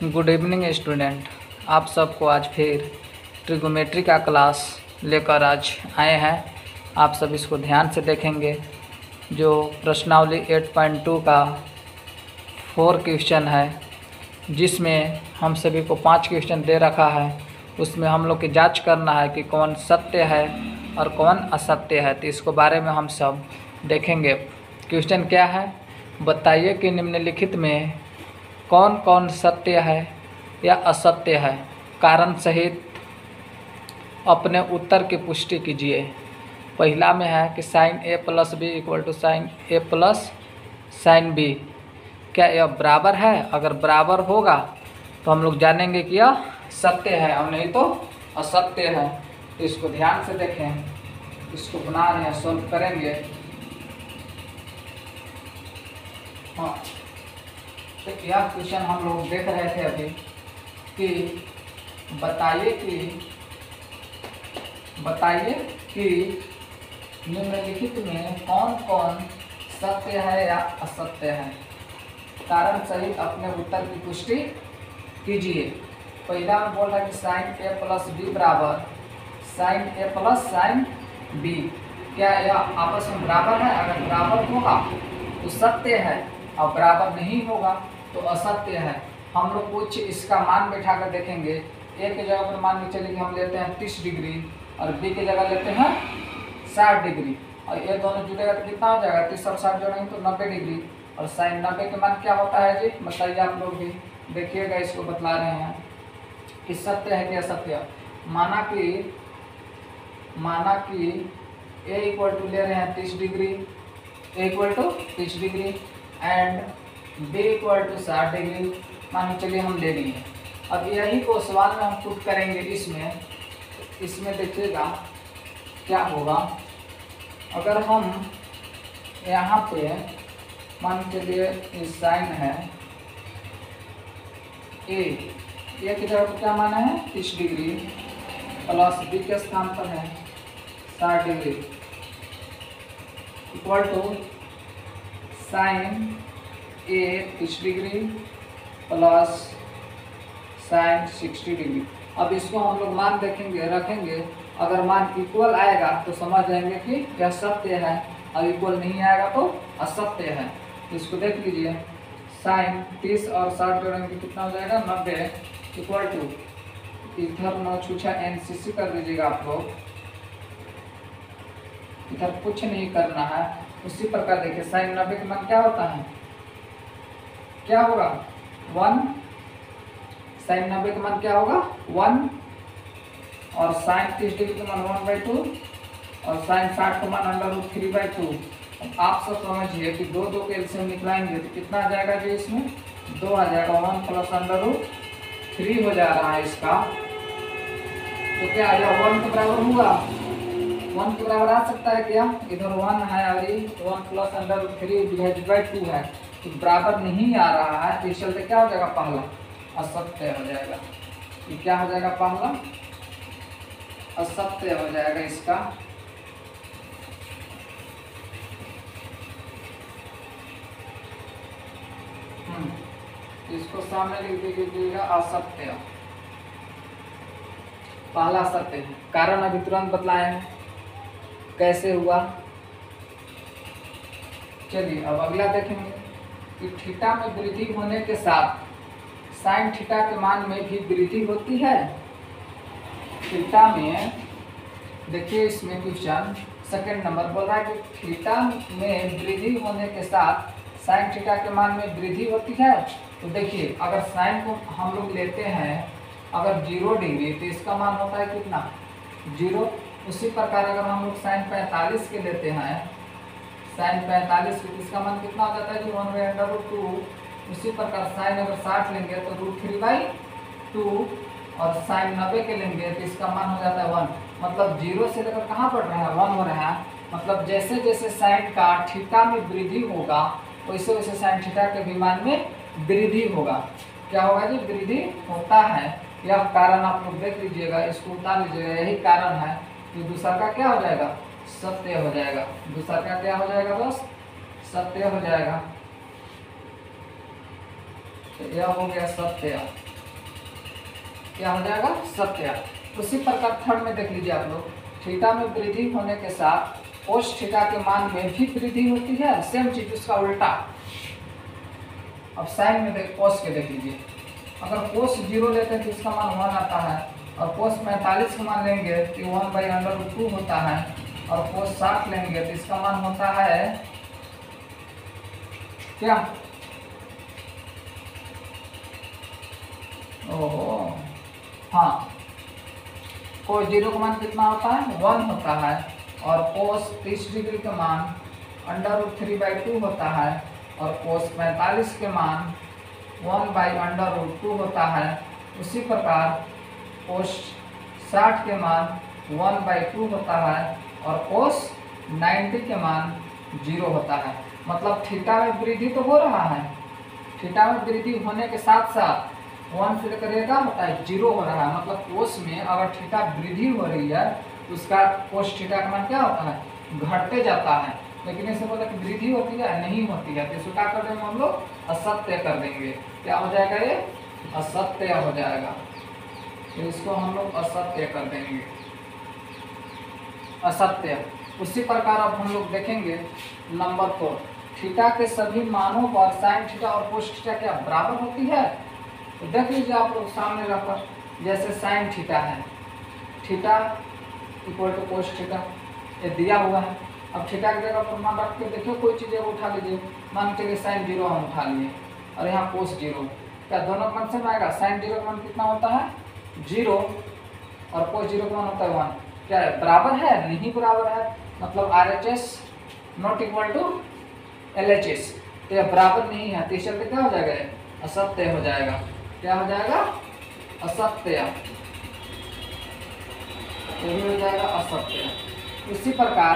Good evening student. आप सबको आज फिर ट्रिगोमेट्री का क्लास लेकर आज आए हैं। आप सब इसको ध्यान से देखेंगे। जो प्रश्नावली 8.2 का 4 क्वेश्चन है, जिसमें हम सभी को 5 क्वेश्चन दे रखा है। उसमें हम लोग की जांच करना है कि कौन सत्य है और कौन असत्य है। तो इसको बारे में हम सब देखेंगे। क्वेश्चन क्या है? बताइए कि निम्नलिखित में कौन कौन सत्य है या असत्य है। कारण सहित अपने उत्तर की पुष्टि कीजिए। पहला में है कि sine A plus B equal to sine A plus sine B, क्या यह बराबर है? अगर बराबर होगा तो हम लोग जानेंगे कि यह सत्य है और नहीं तो असत्य है। तो इसको ध्यान से देखें। इसको बना रहे हैं, सॉल्व करेंगे। हाँ, तो यह क्वेश्चन हम लोग देख रहे थे अभी कि बताइए कि निम्नलिखित में कौन कौन सत्य है या असत्य है। कारण सहित अपने उत्तर की पुष्टि कीजिए। पहला में बोल रहा है कि साइन ए प्लस बी बराबर sign A plus sine B, क्या यह आपस में बराबर है? अगर बराबर होगा तो सत्य है और बराबर नहीं होगा तो असत्य है। हम लोग कुछ इसका मान बैठा कर देखेंगे। ए के जगह पर मान के चलिए कि हम लेते हैं 30 डिग्री और बी की जगह लेते हैं 60 डिग्री, और ये दोनों जुड़ेगा तो कितना हो जाएगा? 30 और 60 जोड़ेंगे तो 90 डिग्री। और साइन 90 के मान क्या होता है जी? बताइए आप लोग भी देखिएगा। इसको बतला रहे हैं कि सत्य है कि असत्य। माना कि ए इक्वल टू ले रहे हैं 30 degree, A equal to 30 degree and B equal to 60 degree मान चलिए हम ले लिए। अब यही को सवाल में हम पुट करेंगे। इसमें देखिएगा क्या होगा। अगर हम यहाँ पे मान चलिए साइन है ए की जगह पर क्या माना है? 30 डिग्री प्लस बी के स्थान पर है 60 degree equal to sine A 30 degree plus sine 60 degree. अब इसको हम लोग मान रखेंगे। अगर मान इक्वल आएगा तो समझ जाएंगे कि यह सत्य है, और इक्वल नहीं आएगा तो असत्य है। तो इसको देख लीजिए। साइन 30 और 60 जोड़ेंगे कितना हो जाएगा? 90 इक्वल टू, इधर न छूछा एनसीसी कर दीजिएगा आप लोग, इधर कुछ नहीं करना है। उसी प्रकार देखिए साइन 90 का मान क्या होता है? क्या होगा? 1। साइन 90 का मान क्या होगा? 1। और साइन 30 डिग्री का मान 1/2 और साइन 60 का मान √3/2। अब आप सब समझिए कि दो के एलसीएम निकलाएंगे तो कितना आ जाएगा जी? इसमें 2 आ जाएगा। 1 प्लस √3 हो जा रहा है इसका। तो क्या आएगा? 1 के बराबर होगा। 1 के बराबर आ सकता है क्या? इधर 1 है और 1 प्लस √3/2 है, तो बराबर नहीं आ रहा है। तो इस चलते क्या हो जाएगा? पहला असत्य हो जाएगा। ये क्या हो जाएगा? पहला असत्य हो जाएगा इसका। इसको सामने लिख दीजिएगा असत्य। पहला असत्य है। कारण अभी तुरंत बतलाए हैं कैसे हुआ। चलिए अब अगला देखेंगे कि थीटा में वृद्धि होने के साथ साइन थीटा के मान में भी वृद्धि होती है। थीटा में देखिए, इसमें क्वेश्चन सेकंड नंबर बोल रहा है कि थीटा में वृद्धि होने के साथ साइन थीटा के मान में वृद्धि होती है। तो देखिए, अगर साइन को हम लोग लेते हैं अगर 0 डिग्री तो इसका मान होता है कितना? 0। उसी प्रकार अगर हम लोग साइन 45 के लेते हैं, साइन 45 के इसका मान कितना हो जाता है? 1/2। उसी प्रकार साइन अगर 60 लेंगे तो √3/2 और साइन 90 के लेंगे तो इसका मान हो जाता है 1। मतलब 0 से लेकर कहाँ बढ़ रहा है? 1 हो रहा है। मतलब जैसे जैसे साइन का थीटा में वृद्धि होगा वैसे वैसे साइन थीटा के भी मान में वृद्धि होगा। क्या होगा जी? वृद्धि होता है। यह कारण आप लोग देख लीजिएगा, इसको उतार लीजिएगा। यही कारण है। तो दूसरा का क्या हो जाएगा? सत्य हो जाएगा। दूसरा का क्या हो जाएगा दोस्त? सत्य हो जाएगा। तो यह हो गया सत्य। क्या हो जाएगा? सत्य। उसी प्रकार थर्ड में देख लीजिए आप लोग, थीटा में वृद्धि होने के साथ कोस थीटा के मान में भी वृद्धि होती है, सेम चीज उसका उल्टा। अब साइन में देख कोस के देख लीजिए, अगर कोस 0 लेते हैं तो इसका मान 1 आता है, और कोस 45 का मान लेंगे तो 1/√2 होता है, और कोस 60 लेंगे तो इसका मान होता है क्या? ओहो हाँ, कोस 0 का मान कितना होता है? 1 होता है, और कोस 30 डिग्री का मान √3/2 होता है, और कोस 45 के मान 1/√2 होता है। उसी प्रकार कोस 60 के मान 1/2 होता है, और कोस 90 के मान 0 होता है। मतलब थीटा में वृद्धि तो हो रहा है, थीटा में वृद्धि होने के साथ साथ 1 से लेकर क्या होता है? 0 हो रहा है। मतलब कोस में अगर थीटा वृद्धि हो रही है तो उसका कोस थीटा का मान क्या होता है? घटते जाता है। लेकिन इसे बोला कि वृद्धि होती है, नहीं होती है, तो इसको क्या कर देंगे हम लोग? असत्य कर देंगे। क्या हो जाएगा? ये असत्य हो जाएगा, तो इसको हम लोग असत्य कर देंगे, असत्य। उसी प्रकार अब हम लोग देखेंगे नंबर 4, थीटा के सभी मानों पर साइन थीटा और कोस थीटा क्या बराबर होती है? तो देख लीजिए आप लोग सामने रखकर, जैसे साइन थीटा है, theta equal to cos theta, ये दिया हुआ है। अब थीटा की जगह पर मान रख के देखिए, कोई चीज़ उठा लीजिए, मान के साइन 0 हम उठा लिए, और यहाँ कोस 0, क्या दोनों मान सेम आएगा? साइन 0 का मान कितना होता है? 0, और कोस 0 का मान होता है 1। क्या है? बराबर है? नहीं बराबर है, मतलब RHS not equal to LHS, तो यह बराबर नहीं है, तो इस चलते क्या हो जाएगा? असत्य हो जाएगा। क्या हो जाएगा? असत्य, ये हो जाएगा असत्य। इसी प्रकार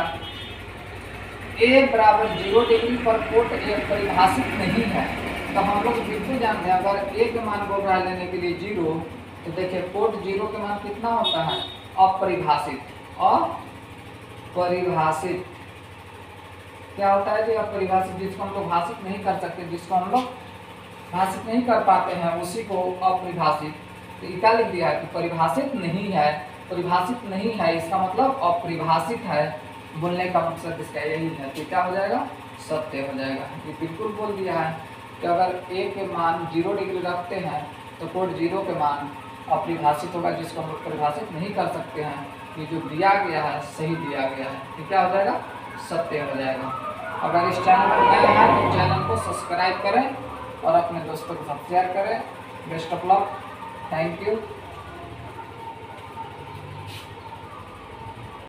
a बराबर 0 डिग्री पर कोट एक परिभाषित नहीं है, तो हम लोग बिल्कुल जानते हैं, अगर a के मान बोल रहा है लेने के लिए 0, तो देखिए कोट 0 के मान कितना होता है? अपरिभाषित। अपरिभाषित क्या होता है? जो अपरिभाषित, जिसको हम लोग भाषित नहीं कर सकते, जिसको हम लोग भाषित नहीं कर पाते हैं, उसी को अपरिभाषित। तो क्या लिख दिया है कि परिभाषित नहीं है, परिभाषित नहीं है, इसका मतलब अपरिभाषित है। बोलने का मकसद इसका यही है, तो क्या हो जाएगा? सत्य हो जाएगा। ये बिल्कुल बोल दिया है कि अगर a के मान 0 डिग्री रखते हैं तो कोट 0 के मान अपरिभाषित होगा, जिसको हम लोग परिभाषित नहीं कर सकते हैं। ये जो दिया गया है सही दिया गया है, तो क्या हो जाएगा? सत्य हो जाएगा। अगर इस चैनल पर नए हैं तो चैनल को सब्सक्राइब करें और अपने दोस्तों के साथ शेयर करें। Best of luck, thank you.